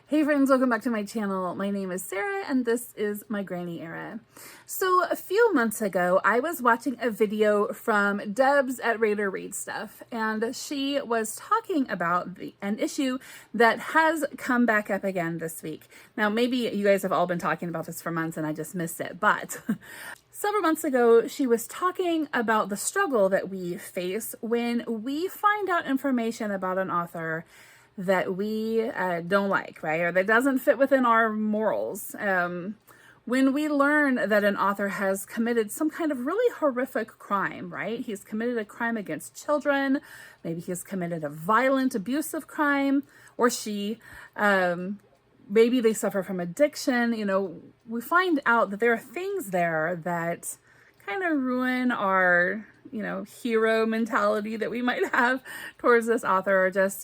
Hey friends, welcome back to my channel. My name is Sarah and this is my granny era. So a few months ago, I was watching a video from Debs at Raider Read Stuff, and she was talking about an issue that has come back up again this week. Now, maybe you guys have all been talking about this for months and I just missed it, but several months ago, she was talking about the struggle that we face when we find out information about an author that we don't like, right? Or that doesn't fit within our morals. When we learn that an author has committed some kind of really horrific crime, right? He's committed a crime against children. Maybe he's committed a violent, abusive crime, or she. Maybe they suffer from addiction. You know, we find out that there are things there that kind of ruin our, hero mentality that we might have towards this author, or just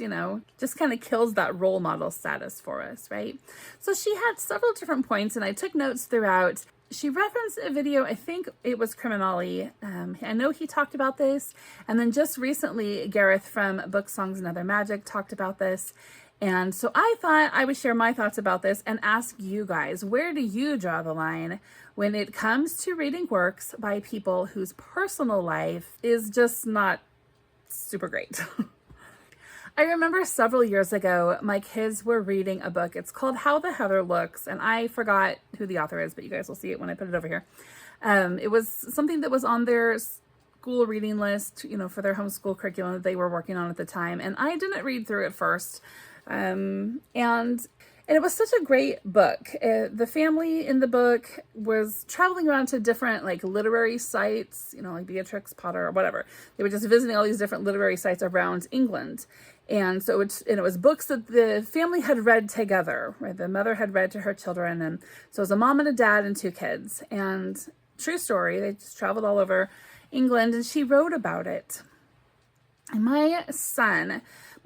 kind of kills that role model status for us, right? So she had several different points, and I took notes throughout. She referenced a video, I think it was Criminale. I know he talked about this. And then just recently, Gareth from Book Songs and Other Magic talked about this. And so I thought I would share my thoughts about this and ask you guys, where do you draw the line when it comes to reading works by people whose personal life is just not super great? I remember several years ago, my kids were reading a book. It's called How the Heather Looks, and I forgot who the author is, but you guys will see it when I put it over here. It was something that was on their school reading list, for their homeschool curriculum that they were working on at the time, and I didn't read through it first. And it was such a great book. The family in the book was traveling around to different literary sites, like Beatrix Potter or whatever. They were just visiting all these different literary sites around England. And so it was books that the family had read together, right? The mother had read to her children. And so it was a mom and a dad and two kids. And true story, they just traveled all over England, and she wrote about it. And my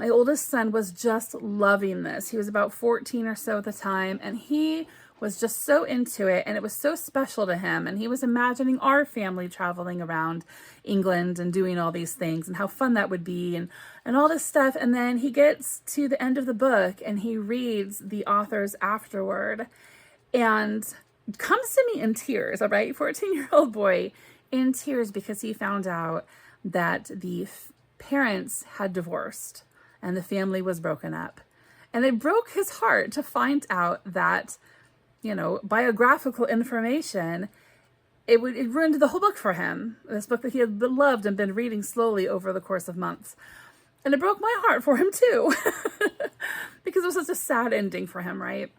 oldest son was just loving this. He was about 14 or so at the time, and he was just so into it, and it was so special to him. And he was imagining our family traveling around England and doing all these things and how fun that would be and all this stuff. And then he gets to the end of the book and he reads the author's afterword and comes to me in tears, all right? 14-year-old boy in tears because he found out that the parents had divorced and the family was broken up. And it broke his heart to find out that, biographical information, it ruined the whole book for him. This book that he had loved and been reading slowly over the course of months. And it broke my heart for him too, because it was such a sad ending for him, right?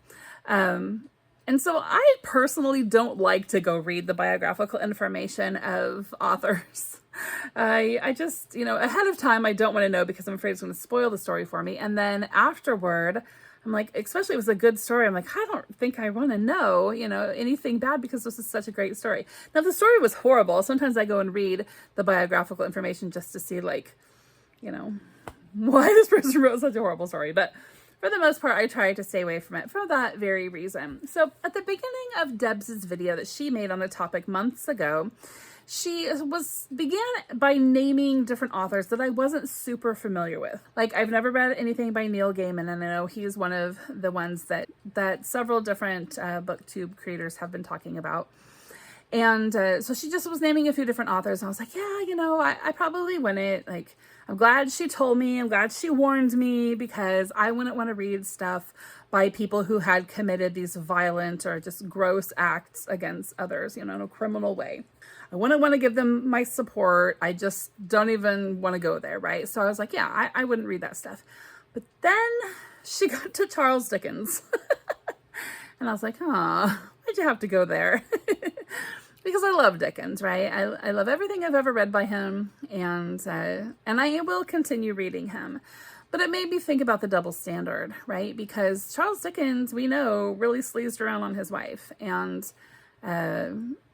And so I personally don't like to go read the biographical information of authors. I just, ahead of time, I don't want to know because I'm afraid it's going to spoil the story for me. And then afterward, I'm like, especially if it was a good story, I'm like, I don't think I want to know, anything bad because this is such a great story. Now, if the story was horrible, sometimes I go and read the biographical information just to see, why this person wrote such a horrible story. But for the most part, I try to stay away from it for that very reason. So at the beginning of Debs' video that she made on the topic months ago, she began by naming different authors that I wasn't super familiar with. I've never read anything by Neil Gaiman, and I know he's one of the ones that several different booktube creators have been talking about. And so she just was naming a few different authors, and I was like, yeah, I probably wouldn't. I'm glad she told me. I'm glad she warned me, because I wouldn't want to read stuff by people who had committed these violent or just gross acts against others, in a criminal way. I wouldn't want to give them my support. I just don't even want to go there, right? So I was like, yeah, I wouldn't read that stuff. But then she got to Charles Dickens. And I was like, why'd you have to go there? Because I love Dickens, right? I love everything I've ever read by him, and I will continue reading him. But it made me think about the double standard, right? Because Charles Dickens, we know, really sleazed around on his wife, and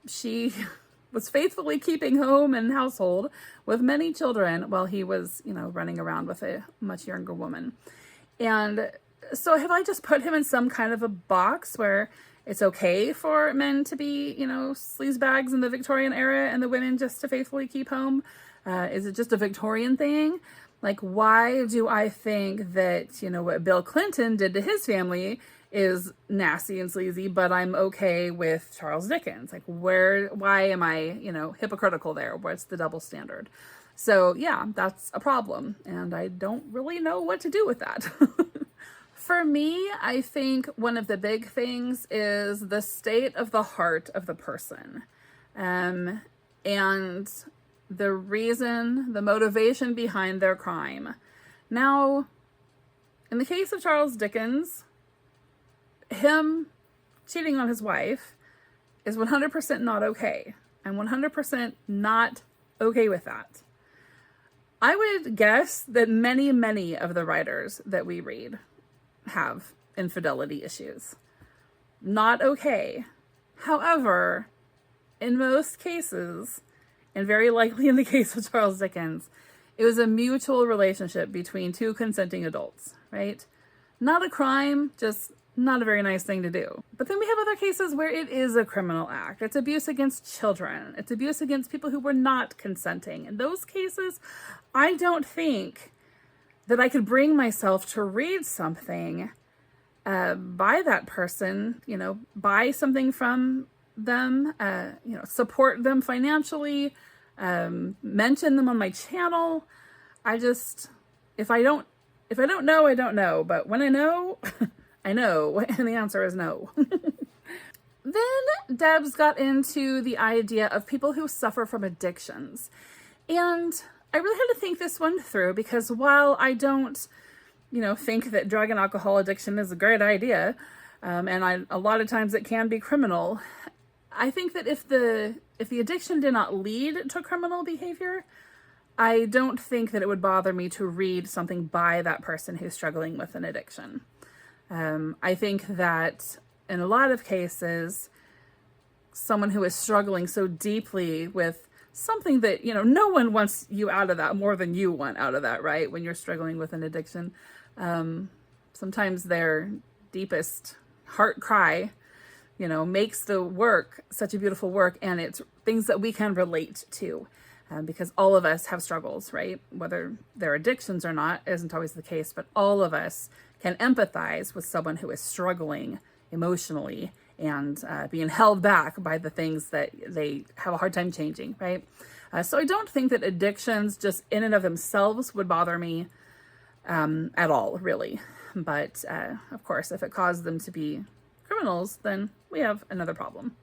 she was faithfully keeping home and household with many children while he was, running around with a much younger woman. And so have I just put him in some kind of a box where it's okay for men to be, sleazebags in the Victorian era and the women just to faithfully keep home? Is it just a Victorian thing? Like, why do I think that, what Bill Clinton did to his family is nasty and sleazy, but I'm okay with Charles Dickens? Like, why am I, hypocritical there? What's the double standard? So yeah, that's a problem, and I don't really know what to do with that. For me, I think one of the big things is the state of the heart of the person. And the motivation behind their crime. Now, in the case of Charles Dickens, him cheating on his wife is 100% not okay. I'm 100% not okay with that. I would guess that many, many of the writers that we read have infidelity issues. Not okay. However, in most cases, and very likely in the case of Charles Dickens, it was a mutual relationship between two consenting adults, right? Not a crime, just not a very nice thing to do. But then we have other cases where it is a criminal act. It's abuse against children. It's abuse against people who were not consenting. In those cases, I don't think that I could bring myself to read something by that person, buy something from them, support them financially, mention them on my channel. If I don't know, I don't know. But when I know, I know. And the answer is no. Then Debs got into the idea of people who suffer from addictions. And I really had to think this one through, because while I don't, think that drug and alcohol addiction is a great idea, and a lot of times it can be criminal, I think that if the addiction did not lead to criminal behavior, I don't think that it would bother me to read something by that person who's struggling with an addiction. I think that in a lot of cases, someone who is struggling so deeply with something that, no one wants you out of that more than you want out of that, right? When you're struggling with an addiction, sometimes their deepest heart cry, makes the work such a beautiful work, and it's things that we can relate to, because all of us have struggles, right? Whether they're addictions or not isn't always the case, but all of us can empathize with someone who is struggling emotionally and being held back by the things that they have a hard time changing, right? So I don't think that addictions just in and of themselves would bother me at all, really. But of course, if it caused them to be criminals, then we have another problem.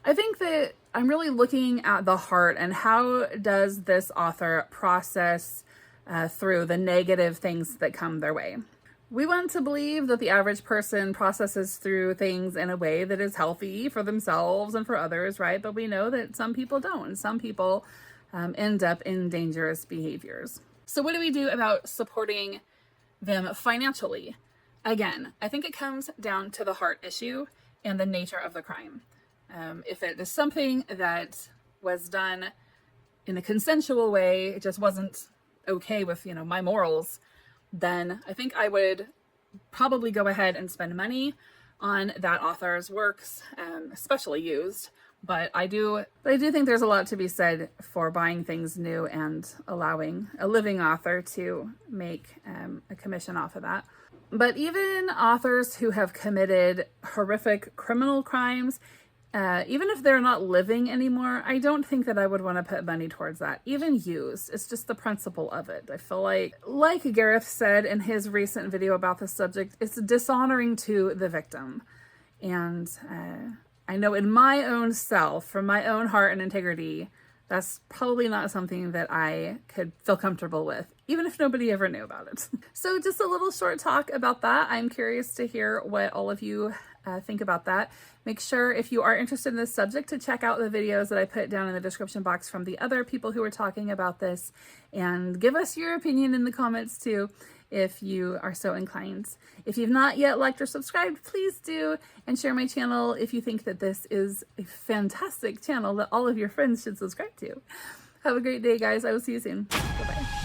I think that I'm really looking at the heart and how does this author process through the negative things that come their way. We want to believe that the average person processes through things in a way that is healthy for themselves and for others, right? But we know that some people don't, and some people end up in dangerous behaviors. So what do we do about supporting them financially? Again, I think it comes down to the heart issue and the nature of the crime. If it is something that was done in a consensual way, it just wasn't okay with, my morals, then I think I would probably go ahead and spend money on that author's works, especially used. But I do think there's a lot to be said for buying things new and allowing a living author to make a commission off of that. But even authors who have committed horrific criminal crimes, even if they're not living anymore, I don't think that I would want to put money towards that, even used. It's just the principle of it. I feel like Gareth said in his recent video about this subject, it's dishonoring to the victim. And I know in my own self, from my own heart and integrity, that's probably not something that I could feel comfortable with, even if nobody ever knew about it. So just a little short talk about that. I'm curious to hear what all of you think about that. Make sure, if you are interested in this subject, to check out the videos that I put down in the description box from the other people who were talking about this, and give us your opinion in the comments too, if you are so inclined. If you've not yet liked or subscribed, please do, and share my channel if you think that this is a fantastic channel that all of your friends should subscribe to. Have a great day, guys. I will see you soon. Bye-bye.